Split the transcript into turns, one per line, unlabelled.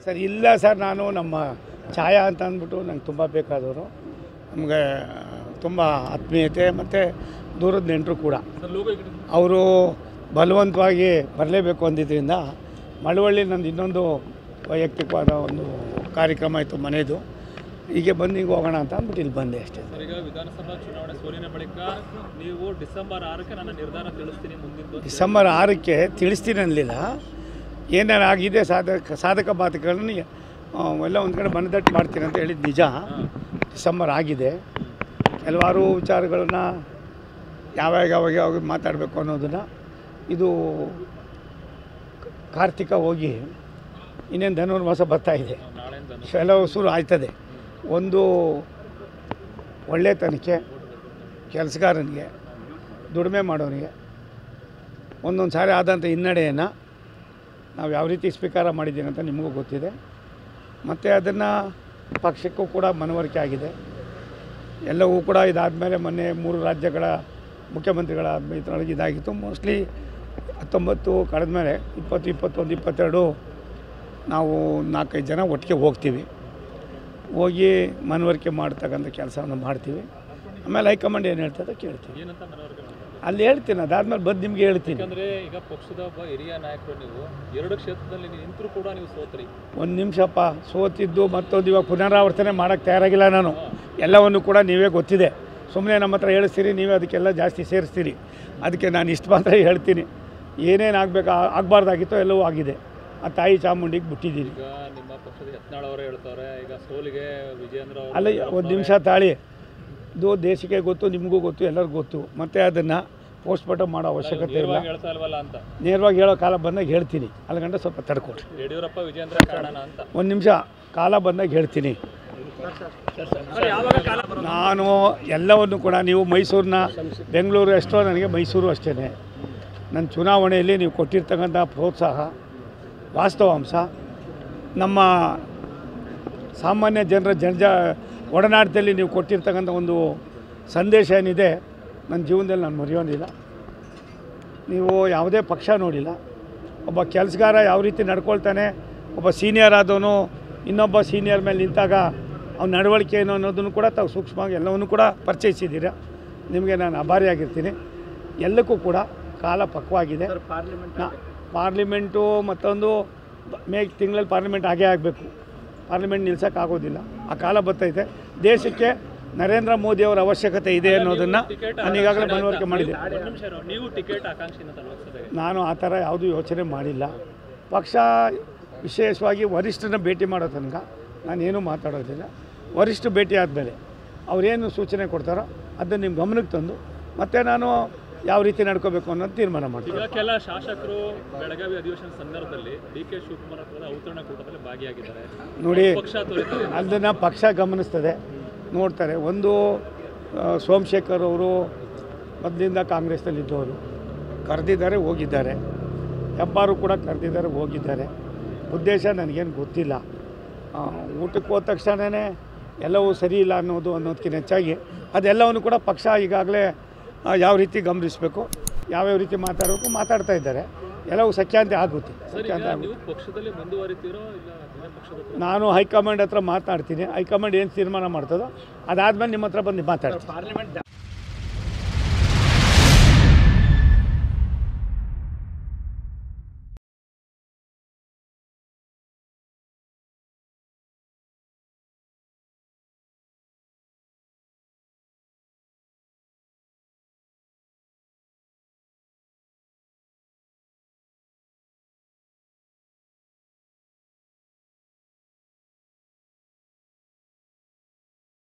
Sir ಇಲ್ಲ sir, ನಾನು ನಮ್ಮ ಛಾಯಾ ಅಂತ ಅಂದ್ಬಿಟ್ಟು ನಂಗೆ ತುಂಬ ಬೇಕಾದವರು, ನಮಗೆ ತುಂಬ ಆತ್ಮೀಯತೆ ಮತ್ತು ದೂರದ ನೆಂಟರು ಕೂಡ. ಅವರು ಬಲವಂತವಾಗಿ ಬರಲೇಬೇಕು ಅಂದಿದ್ದರಿಂದ ಮಳವಳ್ಳಿ ನಂದು ಇನ್ನೊಂದು ವೈಯಕ್ತಿಕವಾದ ಒಂದು ಕಾರ್ಯಕ್ರಮ ಇತ್ತು ಮನೆಯದು, ಹೀಗೆ ಬಂದು ಹಿಂಗೆ ಹೋಗೋಣ ಅಂತ ಅಂದ್ಬಿಟ್ಟು ಇಲ್ಲಿ ಬಂದೆ ಅಷ್ಟೇ.
ಸರ್, ಈಗ ವಿಧಾನಸಭಾ ಚುನಾವಣೆ ಸೋಲಿನ ಬಳಿಕ ನೀವು ಡಿಸೆಂಬರ್ 6ಕ್ಕೆ ನನ್ನ ನಿರ್ಧಾರ ತಿಳಿಸ್ತೀನಿ ಮುಂದಿನ
ಡಿಸೆಂಬರ್ 6ಕ್ಕೆ ತಿಳಿಸ್ತೀನಿ ಅನ್ನಲಿಲ್ಲ. ಏನೇನು ಆಗಿದೆ ಸಾಧಕ ಬಾಧಕಗಳನ್ನು ಎಲ್ಲ ಒಂದು ಕಡೆ ಮನದಟ್ಟು ಮಾಡ್ತೀನಿ ಅಂತ ಹೇಳಿದ್ದು ನಿಜ. ಡಿಸೆಂಬರ್ ಆಗಿದೆ. ಕೆಲವಾರು ವಿಚಾರಗಳನ್ನ ಯಾವಾಗ ಮಾತಾಡಬೇಕು ಅನ್ನೋದನ್ನು, ಇದು ಕಾರ್ತಿಕ ಹೋಗಿ ಇನ್ನೇನು ಧನುರ್ಮಾಸ ಬರ್ತಾಯಿದೆ, ಕೆಲವು ಶುರು ಆಯ್ತದೆ. ಒಂದು ಒಳ್ಳೆತನಕ್ಕೆ, ಕೆಲಸಗಾರನಿಗೆ, ದುಡಿಮೆ ಮಾಡೋನಿಗೆ ಒಂದೊಂದು ಸಾರಿ ಆದಂಥ ಹಿನ್ನಡೆಯನ್ನು ನಾವು ಯಾವ ರೀತಿ ಸ್ವೀಕಾರ ಮಾಡಿದ್ದೀವಿ ಅಂತ ನಿಮಗೂ ಗೊತ್ತಿದೆ. ಮತ್ತು ಅದನ್ನು ಪಕ್ಷಕ್ಕೂ ಕೂಡ ಮನವರಿಕೆ ಆಗಿದೆ. ಎಲ್ಲವೂ ಕೂಡ ಇದಾದಮೇಲೆ ಮೊನ್ನೆ 3 ರಾಜ್ಯಗಳ ಮುಖ್ಯಮಂತ್ರಿಗಳ ಇದರೊಳಗೆ ಇದಾಗಿತ್ತು. ಮೋಸ್ಟ್ಲಿ 19 ಕಳೆದ ಮೇಲೆ 20, 21, 22 ನಾವು 4-5 ಜನ ಒಟ್ಟಿಗೆ ಹೋಗ್ತೀವಿ. ಹೋಗಿ ಮನವರಿಕೆ ಮಾಡ್ತಕ್ಕಂಥ ಕೆಲಸವನ್ನು ಮಾಡ್ತೀವಿ. ಆಮೇಲೆ ಹೈಕಮಾಂಡ್ ಏನು ಹೇಳ್ತದೆ ಕೇಳ್ತೀವಿ. ಅಲ್ಲಿ ಹೇಳ್ತೀನಿ, ಅದಾದ್ಮೇಲೆ ಬಂದು ನಿಮಗೆ ಹೇಳ್ತೀನಿ.
ಅಂದರೆ ಈಗ ಪಕ್ಷದ ಒಬ್ಬ ಹಿರಿಯ ನಾಯಕರು, ನೀವು 2 ಕ್ಷೇತ್ರದಲ್ಲಿ ನಿಂತರೂ ಕೂಡ ನೀವು ಸೋತ್ರಿ.
ಒಂದು ನಿಮಿಷಪ್ಪ, ಸೋತಿದ್ದು ಮತ್ತೊಂದು ಇವಾಗ ಪುನರಾವರ್ತನೆ ಮಾಡೋಕ್ಕೆ ತಯಾರಾಗಿಲ್ಲ ನಾನು. ಎಲ್ಲವನ್ನು ಕೂಡ ನೀವೇ ಗೊತ್ತಿದೆ. ಸುಮ್ಮನೆ ನಮ್ಮ ಹತ್ರ ಹೇಳಿಸ್ತೀರಿ, ನೀವೇ ಅದಕ್ಕೆಲ್ಲ ಜಾಸ್ತಿ ಸೇರಿಸ್ತೀರಿ. ಅದಕ್ಕೆ ನಾನು ಇಷ್ಟು ಮಾತ್ರ ಹೇಳ್ತೀನಿ, ಏನೇನು ಆಗಬಾರ್ದಾಗಿತ್ತೋ ಎಲ್ಲವೂ ಆಗಿದೆ. ಆ ತಾಯಿ ಚಾಮುಂಡಿಗೆ ಬಿಟ್ಟಿದ್ದೀನಿ.
ಈಗ ನಿಮ್ಮ ಪಕ್ಷದ ಯತ್ನಾಳ್ ಅವರು ಹೇಳ್ತಾರೆ, ಈಗ ಸೋಲಿಗೆ ವಿಜೇಂದ್ರ
ಅಲ್ಲ, ಒಂದು ನಿಮಿಷ ತಾಳಿ. ಇದು ದೇಶಕ್ಕೆ ಗೊತ್ತು, ನಿಮಗೂ ಗೊತ್ತು, ಎಲ್ಲರಿಗೂ ಗೊತ್ತು. ಮತ್ತು ಅದನ್ನು ಪೋಸ್ಟ್ಮಾರ್ಟಮ್ ಮಾಡೋ ಅವಶ್ಯಕತೆ ಇಲ್ಲ.
ಹೇಳ್ತಾ ಇಲ್ವಲ್ಲ ಅಂತ
ನೇರವಾಗಿ ಹೇಳೋ ಕಾಲ ಬಂದಾಗ ಹೇಳ್ತೀನಿ. ಅಲ್ಲಿಗಂಟ ಸ್ವಲ್ಪ ತಡ್ಕೊಡ್ರಿ.
ಯಡಿಯೂರಪ್ಪ ವಿಜೇಂದ್ರ ಕಾರಣ ಅಂತ
ಒಂದು ನಿಮಿಷ, ಕಾಲ ಬಂದಾಗ ಹೇಳ್ತೀನಿ. ನಾನು ಎಲ್ಲವನ್ನು ಕೂಡ, ನೀವು ಮೈಸೂರಿನ ಬೆಂಗಳೂರು ಎಷ್ಟೋ, ನನಗೆ ಮೈಸೂರು ಅಷ್ಟೇ. ನನ್ನ ಚುನಾವಣೆಯಲ್ಲಿ ನೀವು ಕೊಟ್ಟಿರ್ತಕ್ಕಂಥ ಪ್ರೋತ್ಸಾಹ, ವಾಸ್ತವಾಂಶ, ನಮ್ಮ ಸಾಮಾನ್ಯ ಜನರ ಒಡನಾಟದಲ್ಲಿ ನೀವು ಕೊಟ್ಟಿರ್ತಕ್ಕಂಥ ಒಂದು ಸಂದೇಶ ಏನಿದೆ, ನನ್ನ ಜೀವನದಲ್ಲಿ ನಾನು ಮರೆಯೋದಿಲ್ಲ. ನೀವು ಯಾವುದೇ ಪಕ್ಷ ನೋಡಿಲ್ಲ. ಒಬ್ಬ ಕೆಲಸಗಾರ ಯಾವ ರೀತಿ ನಡ್ಕೊಳ್ತಾನೆ, ಒಬ್ಬ ಸೀನಿಯರ್ ಆದವನು ಇನ್ನೊಬ್ಬ ಸೀನಿಯರ್ ಮೇಲೆ ನಿಂತಾಗ ಅವ್ನ ನಡವಳಿಕೆ ಏನು ಅನ್ನೋದನ್ನು ಕೂಡ ತಾವು ಸೂಕ್ಷ್ಮವಾಗಿ ಎಲ್ಲವನ್ನೂ ಕೂಡ ಪರಿಚಯಿಸಿದ್ದೀರಾ. ನಿಮಗೆ ನಾನು ಆಭಾರಿಯಾಗಿರ್ತೀನಿ. ಎಲ್ಲಕ್ಕೂ ಕೂಡ ಕಾಲ ಪಕ್ವಾಗಿದೆ. ಪಾರ್ಲಿಮೆಂಟು ಮತ್ತೊಂದು ಮೇ ತಿಂಗಳಲ್ಲಿ ಪಾರ್ಲಿಮೆಂಟ್ ಆಗೇ ಆಗಬೇಕು. ಪಾರ್ಲಿಮೆಂಟ್ ನಿಲ್ಸೋಕ್ಕಾಗೋದಿಲ್ಲ. ಆ ಕಾಲ ಬರ್ತೈತೆ. ದೇಶಕ್ಕೆ ನರೇಂದ್ರ ಮೋದಿ ಅವರ ಅವಶ್ಯಕತೆ ಇದೆ ಅನ್ನೋದನ್ನು ನಾನು ಈಗಾಗಲೇ ಮನವರಿಕೆ ಮಾಡಿದೆ. ನಾನು ಆ ಥರ ಯಾವುದೂ ಯೋಚನೆ ಮಾಡಿಲ್ಲ. ಪಕ್ಷ ವಿಶೇಷವಾಗಿ ವರಿಷ್ಠನ ಭೇಟಿ ಮಾಡೋ ತನಕ ನಾನೇನು ಮಾತಾಡೋದಿಲ್ಲ. ವರಿಷ್ಠ ಭೇಟಿ ಆದಮೇಲೆ ಅವರೇನು ಸೂಚನೆ ಕೊಡ್ತಾರೋ ಅದನ್ನು ನಿಮ್ಮ ಗಮನಕ್ಕೆ ತಂದು ಮತ್ತೆ ನಾನು ಯಾವ ರೀತಿ ನಡ್ಕೋಬೇಕು ಅನ್ನೋದು ತೀರ್ಮಾನ ಮಾಡ್ತೀನಿ.
ಕೆಲ ಶಾಸಕರು ಬೆಳಗಾವಿ ಅಧಿವೇಶನ ಸಂದರ್ಭದಲ್ಲಿ DK ಶಿವಕುಮಾರ್ ಅವರ ಔತಣ ಕೂಟದಲ್ಲಿ ಭಾಗಿಯಾಗಿದ್ದಾರೆ.
ನೋಡಿ, ಅದನ್ನು ಪಕ್ಷ ಗಮನಿಸ್ತದೆ, ನೋಡ್ತಾರೆ. ಒಂದು ಸೋಮಶೇಖರ್ ಅವರು ಮೊದಲಿಂದ ಕಾಂಗ್ರೆಸ್ನಲ್ಲಿದ್ದವರು, ಕರೆದಿದ್ದಾರೆ, ಹೋಗಿದ್ದಾರೆ. ಹೆಬ್ಬಾರು ಕೂಡ ಕರೆದಿದ್ದಾರೆ, ಹೋಗಿದ್ದಾರೆ. ಉದ್ದೇಶ ನನಗೇನು ಗೊತ್ತಿಲ್ಲ. ಊಟಕ್ಕೆ ಹೋದ ತಕ್ಷಣವೇ ಎಲ್ಲವೂ ಸರಿ ಇಲ್ಲ ಅನ್ನೋದಕ್ಕಿಂತ ಹೆಚ್ಚಾಗಿ ಅದೆಲ್ಲವನ್ನು ಕೂಡ ಪಕ್ಷ ಈಗಾಗಲೇ ಯಾವ ರೀತಿ ಗಮನಿಸಬೇಕು, ಯಾವ್ಯಾವ ರೀತಿ ಮಾತಾಡಬೇಕು ಮಾತಾಡ್ತಾ ಇದ್ದಾರೆ. ಎಲ್ಲವೂ ಸಖ್ಯಾಂತೆ ಆಗುತ್ತೆ. ನಾನು ಹೈಕಮಾಂಡ್ ಹತ್ರ ಮಾತಾಡ್ತೀನಿ. ಹೈಕಮಾಂಡ್ ಏನು ತೀರ್ಮಾನ ಮಾಡ್ತದೋ ಅದಾದಮೇಲೆ ನಿಮ್ಮ ಹತ್ರ ಬಂದು ಮಾತಾಡ್ತೀನಿ.